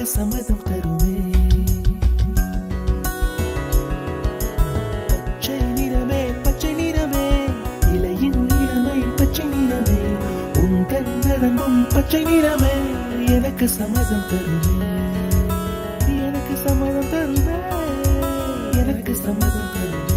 எனக்கு சம்மதம் தருமே. பச்சை நிறமே பச்சை நிறமே, இலையின் நிறமை பச்சை நிறமே, உந்தன் நரம்பும் பச்சை நிறமே, எனக்கு சம்மதம் தருமே. எனக்கு சம்மதம் தருமே, எனக்கு சம்மதம் தருமே.